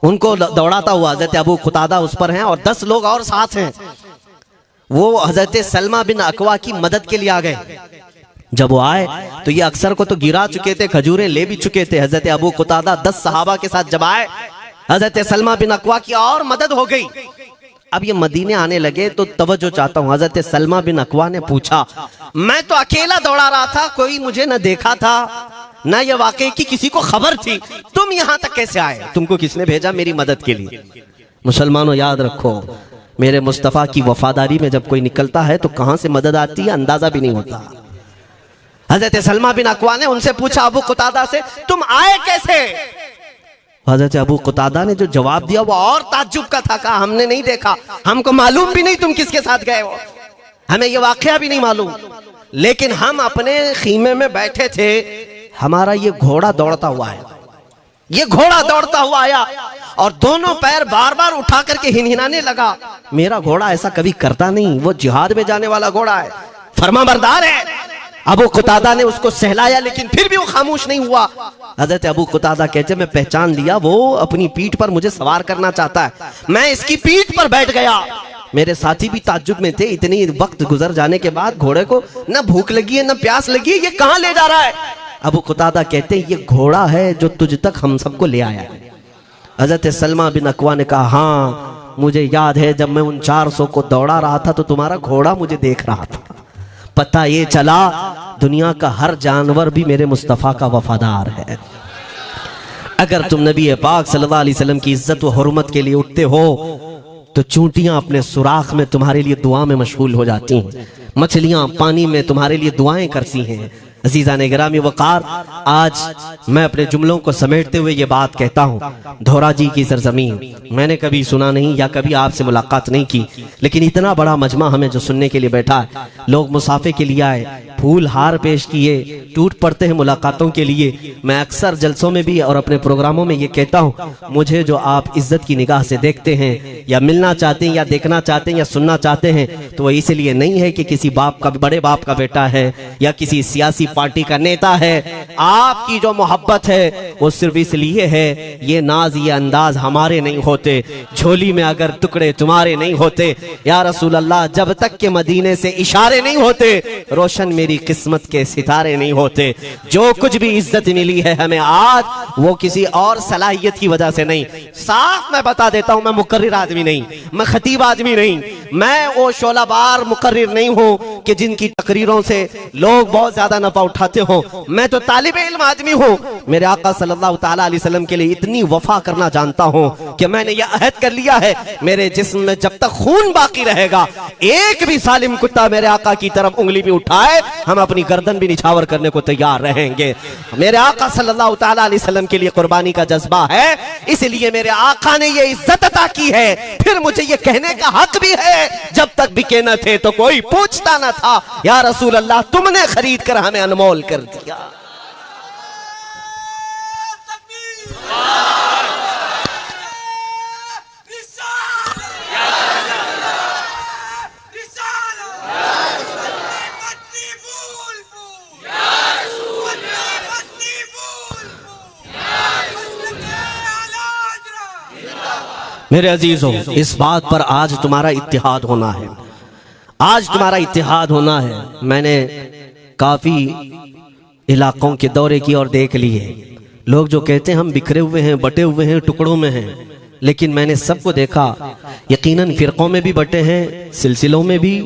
उनको दौड़ाता हुआ हजरत अबू कुतादा उस पर हैं और 10 लोग और साथ हैं। वो हजरत सलमा बिन अकवा की मदद के लिए आ गए। जब वो आए तो ये अक्सर को तो गिरा चुके थे, खजूरें ले भी चुके थे। हजरत अबू कुतादा 10 सहाबा के साथ जब आए, हजरत सलमा बिन अकवा की और मदद हो गई। अब ये मदीने आने लगे तो तवज्जो चाहता हूं। हजरत सलमा बिन अकवा ने पूछा, मैं तो अकेला दौड़ा रहा था, कोई मुझे न देखा था, ना ये वाकई की किसी को खबर थी, तुम यहां तक कैसे आए? तुमको किसने भेजा मेरी मदद के लिए? मुसलमानों याद रखो, मेरे मुस्तफा की वफादारी में जब कोई निकलता है तो कहां से मदद आती है अंदाजा भी नहीं होता। हजरत सलमा बिन अकवा ने उनसे पूछा अबू कुतादा से, तुम आए कैसे? हजरत अबू कुतादा ने जो जवाब दिया वो और ताज्जुब का था। कहा हमने नहीं देखा, हमको मालूम भी नहीं तुम किसके साथ गए हो, हमें ये वाकया भी नहीं मालूम, लेकिन हम अपने खीमे में बैठे थे, हमारा ये घोड़ा दौड़ता हुआ है, ये घोड़ा दौड़ता हुआ आया और दोनों पैर बार बार उठा करके हिनहिनाने लगा। मेरा घोड़ा ऐसा कभी करता नहीं, वो जिहाद में जाने वाला घोड़ा है, फरमाबरदार है। अबू कुतादा ने उसको सहलाया, लेकिन फिर भी वो खामोश नहीं हुआ। हजरत अबू कुतादा कहते मैं पहचान लिया, वो अपनी पीठ पर मुझे सवार करना चाहता है। मैं इसकी पीठ पर बैठ गया। मेरे साथी भी ताज्जुब में थे, इतनी वक्त गुजर जाने के बाद घोड़े को न भूख लगी है न प्यास लगी है, ये कहां ले जा रहा है? अबू कुतादा कहते हैं ये घोड़ा है जो तुझ तक हम सबको ले आया है। हजरत सलमा बिन अकवा ने कहा, हाँ मुझे याद है जब मैं उन 400 को दौड़ा रहा था तो तुम्हारा घोड़ा मुझे देख रहा था। पता ये चला दुनिया का हर जानवर भी मेरे मुस्तफ़ा का वफादार है। अगर तुम नबी पाक सल्लल्लाहु अलैहि वसल्लम की इज्जत व हुर्मत के लिए उठते हो तो चूंटियां अपने सुराख में तुम्हारे लिए दुआ में मशगूल हो जाती हैं, मछलियां पानी में तुम्हारे लिए दुआएं करती हैं। अजीज़ान गिरामी वक़ार, आज मैं अपने जुमलों को समेटते हुए ये बात कहता हूँ, धोरा जी की सरजमीन मैंने कभी सुना नहीं या कभी आपसे मुलाकात नहीं की, लेकिन इतना बड़ा मजमा हमें जो सुनने के लिए बैठा है, लोग मुसाफे के लिए आए, फूल हार पेश किए, टूट पड़ते हैं मुलाकातों के लिए। मैं अक्सर जलसों में भी और अपने प्रोग्रामों में ये कहता हूँ, मुझे जो आप इज्जत की निगाह से देखते हैं या मिलना चाहते हैं या देखना चाहते हैं या सुनना चाहते हैं, तो वह इसलिए नहीं है कि किसी बाप का, बड़े बाप का बेटा है या किसी सियासी पार्टी का नेता है। आपकी जो मोहब्बत है वो सिर्फ इसलिए है, ये नाज ये अंदाज हमारे नहीं होते, झोली में अगर टुकड़े तुम्हारे नहीं होते, या रसूल अल्लाह जब तक के मदीने से इशारे नहीं होते, रोशन मेरी किस्मत के सितारे नहीं होते। जो कुछ भी इज्जत मिली है हमें आज, वो किसी और सलाहियत की वजह से नहीं। साफ मैं बता देता हूं, मैं मुकर्रिर आदमी नहीं, मैं खतीब आदमी नहीं, मैं वो शोलाबार मुकर्रिर नहीं हूं कि जिनकी तकरीरों से लोग बहुत ज्यादा नफा उठाते हो। मैं तो तालिब इल्म आदमी हूं। मेरे आका सल्लल्लाहु ताला अलैहि वसल्लम के लिए इतनी वफा करना जानता हूं कि मैंने यह अहद कर लिया है, मेरे जिस्म में जब तक खून बाकी रहेगा, एक भी सालिम कुत्ता मेरे आका की तरफ उंगली भी उठाए, हम अपनी गर्दन भी निछावर करने को तैयार रहेंगे। मेरे आका सल्लल्लाहु ताला अलैहि वसल्लम के लिए कुर्बानी का जज्बा है, इसलिए मेरे आका ने ये इज्जत अता की है। फिर मुझे ये कहने का हक भी है, जब तक बिके न थे तो कोई पूछता न था, या रसूल अल्लाह तुमने खरीद कर हमें अनमोल कर दिया। मेरे अजीजों, इस बात पर आज तुम्हारा इत्तेहाद होना है, आज तुम्हारा इत्तेहाद होना है। मैंने काफी इलाकों के दौरे की और देख लिए, लोग जो कहते हैं हम बिखरे हुए हैं, बटे हुए हैं, टुकड़ों में हैं, लेकिन मैंने सबको देखा, यकीनन फिरकों में भी बटे हैं, सिलसिलों में भी।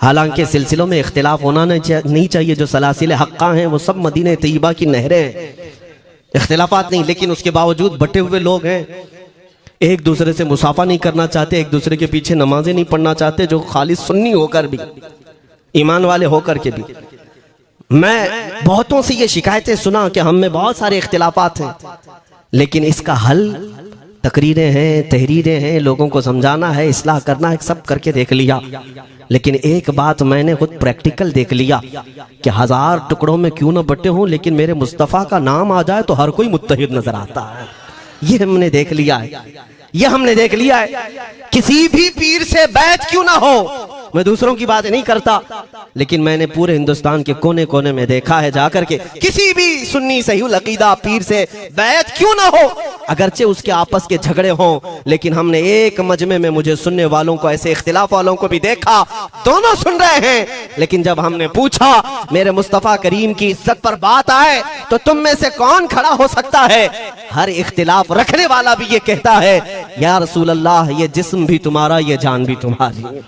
हालांकि सिलसिलों में इख्तिलाफ होना नहीं चाहिए, जो सलासिल हक्का हैं वो सब मदीने तैयबा की नहरें हैं, इख्तिलाफात नहीं, लेकिन उसके बावजूद बटे हुए लोग हैं, एक दूसरे से मुसाफा नहीं करना चाहते, एक दूसरे के पीछे नमाजें नहीं पढ़ना चाहते, जो खाली सुन्नी होकर भी, ईमान वाले होकर के भी। मैं बहुतों से ये शिकायतें सुना कि हम में बहुत सारे इख्तिलाफात हैं, लेकिन इसका हल तकरीरें हैं, तहरीरें हैं, लोगों को समझाना है, इस्लाह करना है, सब करके देख लिया। लेकिन एक बात मैंने खुद प्रैक्टिकल देख लिया कि 1000 टुकड़ों में क्यों ना बटे हों, लेकिन मेरे मुस्तफ़ा का नाम आ जाए तो हर कोई मुत्तहिद नजर आता है। ये हमने देख लिया है, ये हमने देख लिया है। किसी भी पीर से बैत क्यों ना हो, मैं दूसरों की बात नहीं करता, लेकिन मैंने पूरे हिंदुस्तान के कोने कोने में देखा है जाकर के, किसी भी सुन्नी सहीहुल अकीदा पीर से बैत क्यों ना हो, अगरचे उसके आपस के झगड़े हों, लेकिन हमने एक मजमे में मुझे सुनने वालों को, ऐसे इख्तिलाफ वालों को भी देखा, दोनों सुन रहे हैं। लेकिन जब हमने पूछा मेरे मुस्तफ़ा करीम की इज्जत पर बात आए तो तुम में से कौन खड़ा हो सकता है, हर इख्तिलाफ रखने वाला भी ये कहता है, या रसूल अल्लाह, ये जिस्म भी तुम्हारा, ये जान भी तुम्हारी,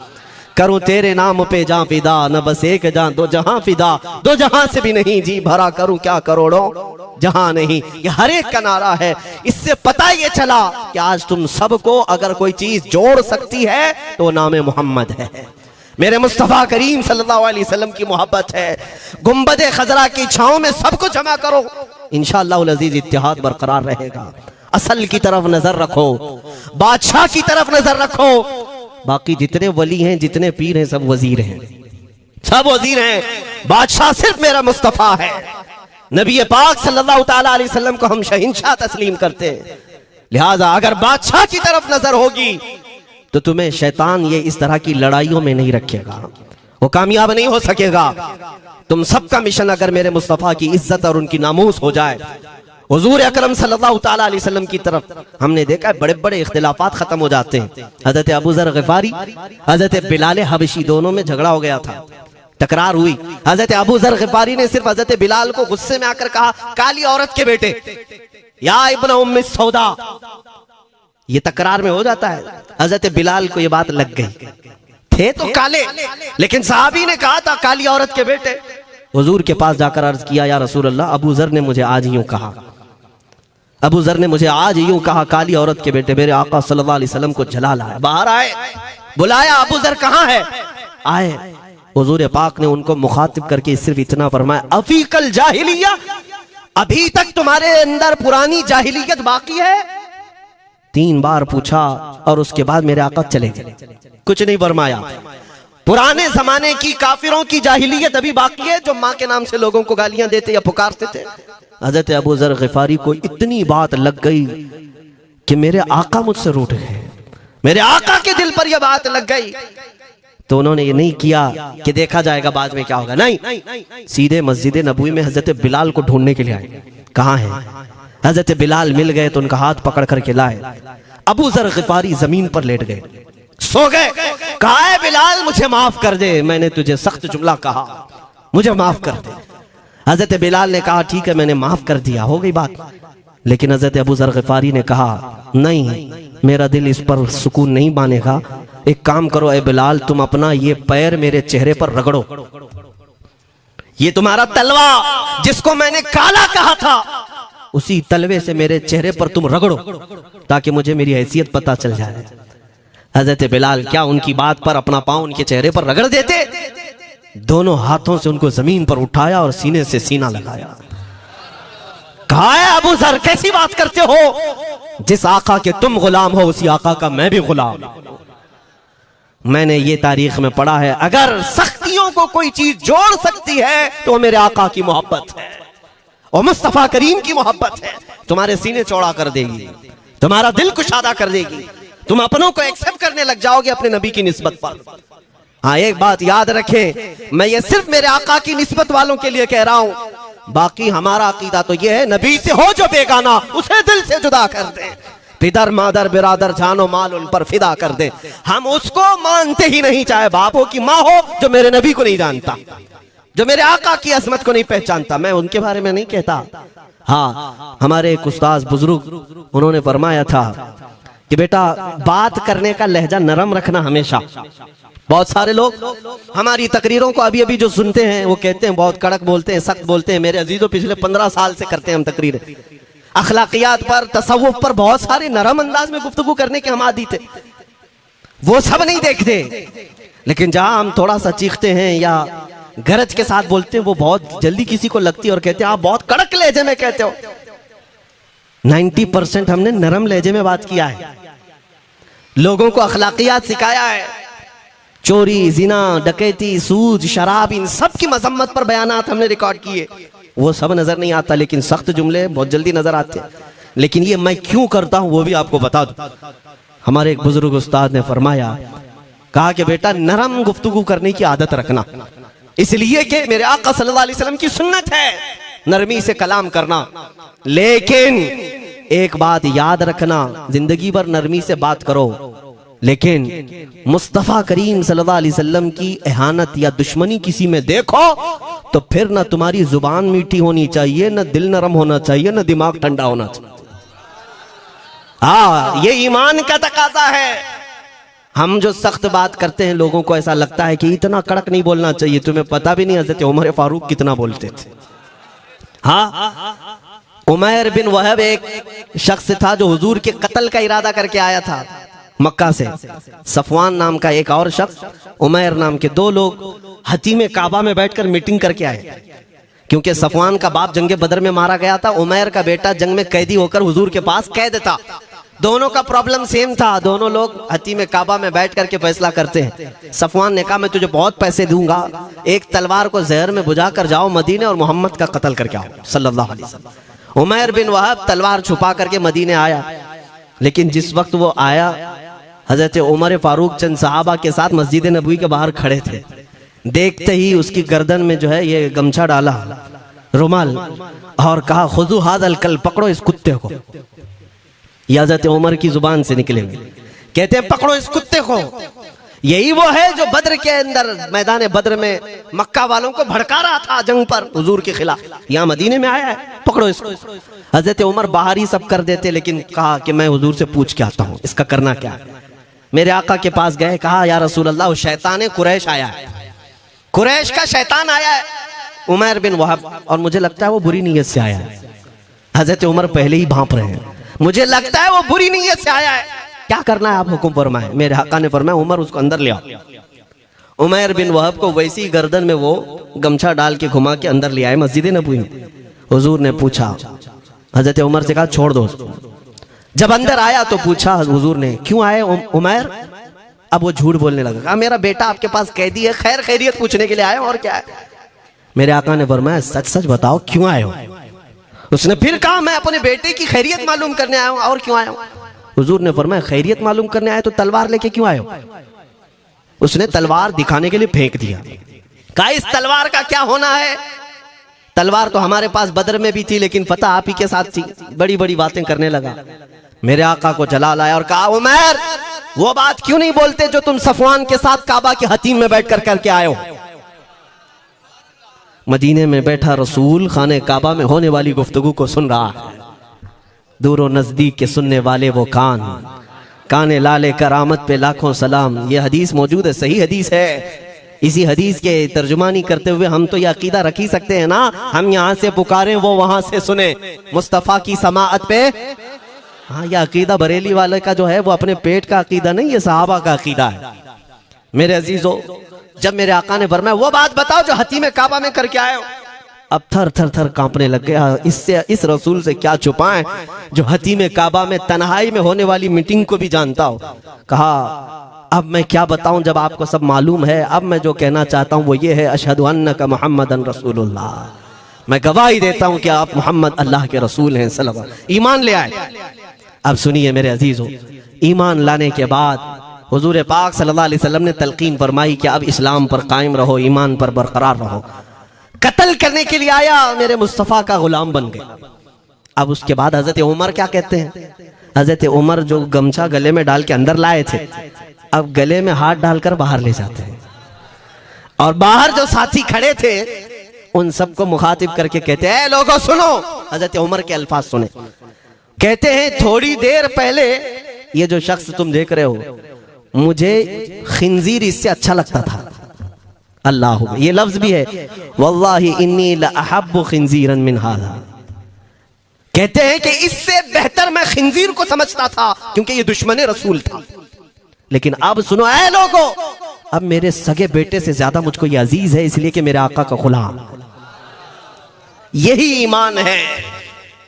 करूं तेरे नाम पे जां फिदा, न बस एक जान दो जहां फिदा, दो जहां से भी नहीं जी भरा, करूं क्या करोड़ों जहां नहीं। ये हर एक का नारा है। इससे पता ये चला कि आज तुम सबको अगर कोई चीज जोड़ सकती है तो नाम मोहम्मद है, मेरे मुस्तफ़ा करीम सल्लल्लाहु अलैहि वसल्लम की मोहब्बत है। गुंबदे खजरा की छांव में सबको जमा करो, इंशाअल्लाह अज़ीज़ इत्तिहाद बरकरार रहेगा। असल की तरफ नजर रखो, बादशाह की तरफ नजर रखो। बाकी जितने वली हैं, जितने पीर हैं, सब वजीर हैं, सब वजीर हैं। बादशाह सिर्फ मेरा मुस्तफ़ा है। नबी पाक सल्लल्लाहु ताला अलैहि वसल्लम को हम शहंशाह तस्लीम करते हैं। लिहाजा अगर बादशाह की तरफ नजर होगी तो तुम्हें शैतान ये इस तरह की लड़ाइयों में नहीं रखेगा, वो कामयाब नहीं हो सकेगा। तुम सबका मिशन अगर मेरे मुस्तफ़ा की इज्जत और उनकी नामूस हो जाए, हुजूर अकरम सल्लल्लाहु ताला अलैहि वसल्लम की तरफ हमने देखा है बड़े बड़े इख्तिलाफात खत्म हो जाते हैं। हजरत अबू ज़र ग़िफ़ारी, हजरत बिलाल हबशी, दोनों में झगड़ा हो गया था, तकरार हुई। हजरत अबू ज़र ग़िफ़ारी ने सिर्फ हजरत बिलाल को गुस्से में आकर कहा, काली औरत के बेटे, या इब्न उम्मी सौदा। ये तकरार में हो जाता है। हजरत बिलाल को ये बात लग गई, थे तो काले, लेकिन सहाबी ने कहा था काली औरत के बेटे। हुजूर के पास जाकर अर्ज किया, या रसूल अल्लाह, अबू ज़र ने मुझे आज यूं कहा, अबू ज़र ने मुझे आज यूं कहा, काली औरत के बेटे। मेरे आका सल्लल्लाहु अलैहि वसल्लम को जला लाया, बाहर आए, बुलाया, अबू ज़र कहाँ है? आए। हुजूर पाक ने उनको मुखातिब करके सिर्फ इतना फरमाया, अफीकल जाहिलिया, अभी तक तुम्हारे अंदर पुरानी जाहिलियत बाकी है? 3 बार पूछा और उसके बाद मेरे आका चले गए, कुछ नहीं फरमाया। पुराने जमाने की काफिरों की जाहिलियत अभी बाकी है, जो माँ के नाम से लोगों को गालियां देते या पुकारते थे। हजरत अबू ज़र ग़िफ़ारी को इतनी बात लग गई कि मेरे आका मुझसे रूठ गए, मेरे आका के दिल पर यह बात लग गई। तो उन्होंने ये नहीं किया कि देखा जाएगा बाद में क्या होगा, नहीं, सीधे मस्जिद नबवी में हजरत बिलाल को ढूंढने के लिए आए। कहाँ है? हजरत बिलाल मिल गए तो उनका हाथ पकड़ करके लाए। अबू ज़र ग़िफ़ारी जमीन पर लेट गए, सो गए। कहा है बिलाल, मुझे माफ कर दे, मैंने तुझे सख्त जुमला कहा, मुझे माफ कर दे। हजरत बिलाल ने कहा, ठीक है, मैंने माफ कर दिया, हो गई बात। लेकिन हजरत अबू ज़र ग़िफ़ारी ने कहा, नहीं, मेरा दिल इस पर सुकून नहीं मानेगा। एक काम करो ए बिलाल, तुम अपना ये पैर मेरे चेहरे पर रगड़ो, ये तुम्हारा तलवा जिसको मैंने काला कहा था, उसी तलवे से मेरे चेहरे पर तुम रगड़ो, ताकि मुझे मेरी हैसियत पता चल जाए। हजरत बिलाल क्या उनकी बात पर अपना पांव उनके चेहरे पर रगड़ देते, दोनों हाथों से उनको जमीन पर उठाया और सीने से सीना लगाया। कहा है अबू ज़र, कैसी बात करते हो? जिस आका के तुम गुलाम हो, उसी आका का मैं भी गुलाम। मैंने ये तारीख में पढ़ा है, अगर सख्तियों को कोई चीज जोड़ सकती है तो मेरे आका की मोहब्बत है और मुस्तफ़ा करीम की मोहब्बत है। तुम्हारे सीने चौड़ा कर देगी, तुम्हारा दिल कुशादा कर देगी, तुम अपनों को एक्सेप्ट करने लग जाओगे अपने नबी की निस्बत पर। हाँ, एक बात याद रखें, मैं ये सिर्फ मेरे आका की निस्बत वालों के लिए कह रहा हूं। बाकी हमारा अकीदा तो ये है, नबी से हो जो बेगाना, उसे दिल से जुदा कर दे। पिदर मादर बिरादर जानो माल उन पर फिदा कर दे। हम उसको मानते ही नहीं, चाहे बापों की माँ हो, जो मेरे नबी को नहीं जानता, जो मेरे आका की अजमत को नहीं पहचानता। मैं उनके बारे में नहीं कहता। हाँ, हमारे एक उस्ताद बुजुर्ग, उन्होंने फरमाया था कि बेटा, बात करने का लहजा नरम रखना हमेशा। बहुत सारे लोग हमारी तकरीरों को अभी अभी जो सुनते हैं वो कहते हैं बहुत कड़क बोलते हैं, सख्त बोलते हैं। मेरे अजीजों, पिछले 15 साल से करते हैं हम तकरीरें। अखलाकियात पर, तसव्वुफ पर बहुत सारे नरम अंदाज में गुफ्तगू करने के हम आदी थे, वो सब नहीं देखते। लेकिन जहां हम थोड़ा सा चीखते हैं या गरज के साथ बोलते हैं, वो बहुत जल्दी किसी को लगती है और कहते हैं आप बहुत कड़क लहजे में कहते हो। 90% हमने नरम लहजे में बात किया है, लोगों को अखलाकियात सिखाया है। चोरी, जिना, डकैती, सूद, शराब, इन सब की मजम्मत पर बयानात हमने रिकॉर्ड किए। वो सब नजर नहीं आता, लेकिन सख्त जुमले बहुत जल्दी नजर आते हैं। लेकिन ये मैं क्यों करता हूं वो भी आपको बता दूं। हमारे एक बुजुर्ग उस्ताद ने फरमाया, कहा कि बेटा नरम गुफ्तगू करने की आदत रखना, इसलिए कि मेरे आका सल्लल्लाहु अलैहि वसल्लम की सुन्नत है नरमी से कलाम करना। लेकिन एक बात याद रखना, जिंदगी भर नरमी से बात करो, लेकिन मुस्तफा करीम सल्लल्लाहु अलैहि वसल्लम की एहानत या दुश्मनी किसी में देखो तो फिर ना तुम्हारी जुबान मीठी होनी चाहिए, ना दिल नरम होना चाहिए, ना दिमाग ठंडा होना चाहिए। हाँ, ये ईमान का तकाजा है। हम जो सख्त बात करते हैं, लोगों को ऐसा लगता है कि इतना कड़क नहीं बोलना चाहिए। तुम्हें पता भी नहीं हज़रत उमर फारूक कितना बोलते थे। हाँ, उमैर बिन वहब एक शख्स था जो हुजूर के कत्ल का इरादा करके आया था मक्का से। सफवान नाम का एक और शख्स, उमैर नाम के, दो लोग हतीम काबा में बैठकर मीटिंग करके आए। क्योंकि सफवान का बाप जंगे बदर में मारा गया था, उमैर का बेटा जंग में कैदी होकर हुजूर के पास कैद था। दोनों का प्रॉब्लम सेम था। दोनों लोग हतीम काबा में बैठ करके फैसला करते हैं। सफवान ने कहा मैं तुझे बहुत पैसे दूंगा, एक तलवार को जहर में बुझा कर जाओ मदीने और मोहम्मद का कत्ल करके आओ सल्लल्लाहु अलैहि वसल्लम। उमैर बिन वहब तलवार छुपा करके मदीने आया। लेकिन जिस वक्त वो आया, हजरत उमर फारूक चंद सहाबा के साथ मस्जिद नबवी के बाहर खड़े थे। देखते ही उसकी गर्दन में जो है ये गमछा डाला, रुमाल, और कहा खुदू हादल कल, पकड़ो इस कुत्ते को। ये हजरत उमर की जुबान से निकलेंगे। कहते हैं पकड़ो इस कुत्ते को, यही वो है जो बद्र के अंदर मैदान बद्र में मक्का वालों को भड़का रहा था जंग पर हुजूर के खिलाफ, यहाँ मदीने में आया है, पकड़ो इसको। हजरत उमर बाहर ही सब कर देते, लेकिन कहा कि मैं हुजूर से पूछ के आता हूँ इसका करना क्या है। मेरे आका के पास गए, कहा या रसूल अल्लाह, शैतान कुरैश आया है, कुरैश का शैतान आया है, उमैर बिन वहब, और मुझे लगता है वो बुरी नीयत से आया है। हजरत उमर पहले ही भांप रहे हैं, मुझे लगता है वो बुरी नीयत से आया है, क्या करना है आप हुक्म फरमाए। मेरे आका ने फरमाया उमर उसको अंदर ले आओ। उमैर बिन वहब को वैसी ही गर्दन में वो गमछा डाल के घुमा के अंदर ले आए मस्जिद नबवी में। हुजूर ने पूछा, हजरत उमर से कहा छोड़ दो उसको। जब अंदर आया तो पूछा हुजूर ने, क्यों आए उमैर? अब वो झूठ बोलने लगा, कहा मेरा बेटा आपके पास कैदी है, खैर खैरियत पूछने के लिए आया, और क्या है। मेरे आका ने फरमाया सच सच बताओ क्यों आए हो। उसने फिर कहा मैं अपने बेटे की खैरियत मालूम करने आया हूं, और क्यों आया हूं। हुजूर ने फरमाया खैरियत मालूम करने आए तो तलवार लेके क्यों आए हो। उसने तलवार दिखाने के लिए फेंक दिया, कहा इस तलवार का क्या होना है। तलवार तो हमारे पास बदर में भी थी, लेकिन पता आप ही के साथ थी। बड़ी बड़ी बातें करने लगा। मेरे आका को जला लाया और कहा उमैर वो बात क्यों नहीं बोलते जो तुम सफवान के साथ काबा के हतीम में बैठ कर करके आए हो। मदीने में बैठा रसूल खाने काबा में होने वाली गुफ्तगू को सुन रहा है। दूर नजदीक के सुनने वाले वो कान, काने लाले करामत पे लाखों सलाम। ये हदीस मौजूद है, सही हदीस है। इसी हदीस के तर्जुमानी करते हुए हम तो ये अकीदा रख ही सकते हैं ना, हम यहाँ से पुकारें वो वहां से सुने, मुस्तफा की समाअत पे। हाँ, यह अकीदा बरेली वाले का जो है वो अपने पेट का अकीदा नहीं, ये सहाबा का अकीदा है। मेरे अजीजों, जब मेरे आका ने फरमाया वो बात बताओ जो हतीम काबा में करके आए हो, अब थर थर थर कांपने लग गया। इससे इस रसूल से क्या छुपाएं जो हतीम काबा में तन्हाई में होने वाली मीटिंग को भी जानता हो। कहा अब मैं क्या बताऊं जब आपको सब मालूम है। अब मैं जो कहना चाहता हूं वो ये है, अशहदु अन्नका मुहम्मदन रसूलुल्लाह, मैं गवाही देता हूं कि आप मोहम्मद अल्लाह के रसूल हैं सल्लल्लाहु अलैहि वसल्लम। ईमान ले आए। अब सुनिए मेरे अजीजों, ईमान लाने के बाद हुजूर पाक सल्लल्लाहु अलैहि वसल्लम ने तलकीन फरमाई कि अब इस्लाम पर कायम रहो, ईमान पर बरकरार रहो। कत्ल करने के लिए आया, मेरे मुस्तफ़ा का गुलाम बन गया। अब उसके बाद हजरत उमर क्या कहते हैं, हजरत उमर जो गमछा गले में डाल के अंदर लाए थे, अब गले में हाथ डालकर बाहर ले जाते हैं। और बाहर जो साथी खड़े थे उन सबको मुखातिब करके कहते हैं लोगों सुनो। हजरत उमर के अल्फाज सुने। कहते हैं थोड़ी देर पहले ये जो शख्स तुम देख रहे हो, मुझे खिंजीर इससे अच्छा लगता था। अल्लाह, ये लफ्ज भी है, वल्लाही इन्नी लअहब्बु खिंजीरन मिन हाज़ा। कहते हैं कि इससे बेहतर मैं खिंजीर को समझता था, क्योंकि ये दुश्मन रसूल था। लेकिन अब सुनो ऐ लोगों, अब मेरे सगे बेटे से ज्यादा मुझको ये अजीज है, इसलिए कि मेरे आका का गुलाम। यही ईमान है,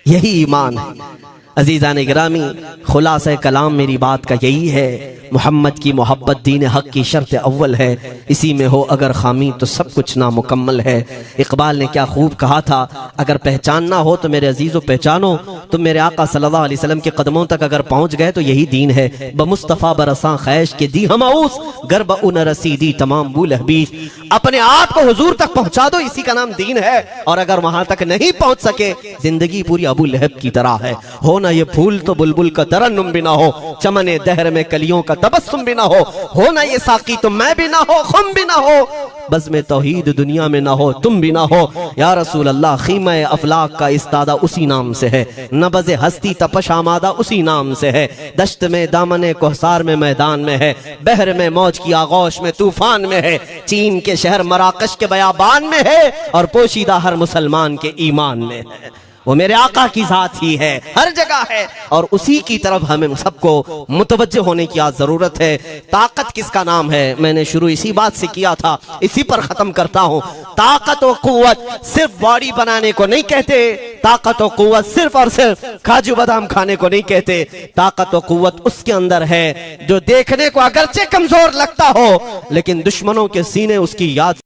यही ईमान है। अजीज़ान गिरामी, खुलासा कलाम मेरी बात का यही है, मोहम्मद की मोहब्बत दीन हक की शर्त अव्वल है, इसी में हो अगर खामी तो सब कुछ नामुकम्मल है। इकबाल ने क्या खूब कहा था, अगर पहचानना हो तो मेरे अजीज़ों पहचानो, तुम मेरे आका सल्लल्लाहु अलैहि वसल्लम के कदमों तक अगर पहुंच गए तो यही दीन है। बमुस्तफ़ा बरसा खैश के दी हमाउस गर्ब उन रसीदी तमाम बुल हबीस। अपने आप को हुजूर तक पहुंचा दो, इसी का नाम दीन है। और अगर वहां तक नहीं पहुंच सके, जिंदगी पूरी अबू लहब की तरह है। हो ना ये फूल तो बुलबुल का तरन्नुम भी ना हो, चमने दहर में कलियों का तबस्सुम भी ना हो ना ये साकी तो मैं भी ना हो, खुम भी ना हो, बस में तौहीद दुनिया में ना हो, तुम भी ना हो। या रसूल अल्लाह, खीमा अफलाक का इस्तादा उसी नाम से है, नबज़ हस्ती तपश आमादा उसी नाम से है। दश्त में दामने कोहसार में मैदान में है, बहर में मौज की आगोश में तूफान में है, चीन के शहर मराकश के बयाबान में है, और पोशीदा हर मुसलमान के ईमान में है। वो मेरे आका की जात ही है, हर जगह है, और उसी की तरफ हमें सबको मुतवज्जो होने की आज जरूरत है। ताकत किसका नाम है? मैंने शुरू इसी बात से किया था, इसी पर खत्म करता हूं। ताकत और कुव्वत सिर्फ बॉडी बनाने को नहीं कहते, ताकत और कुव्वत सिर्फ और सिर्फ काजू बादाम खाने को नहीं कहते। ताकत और कुव्वत उसके अंदर है जो देखने को अगरचे कमजोर लगता हो, लेकिन दुश्मनों के सीने उसकी याद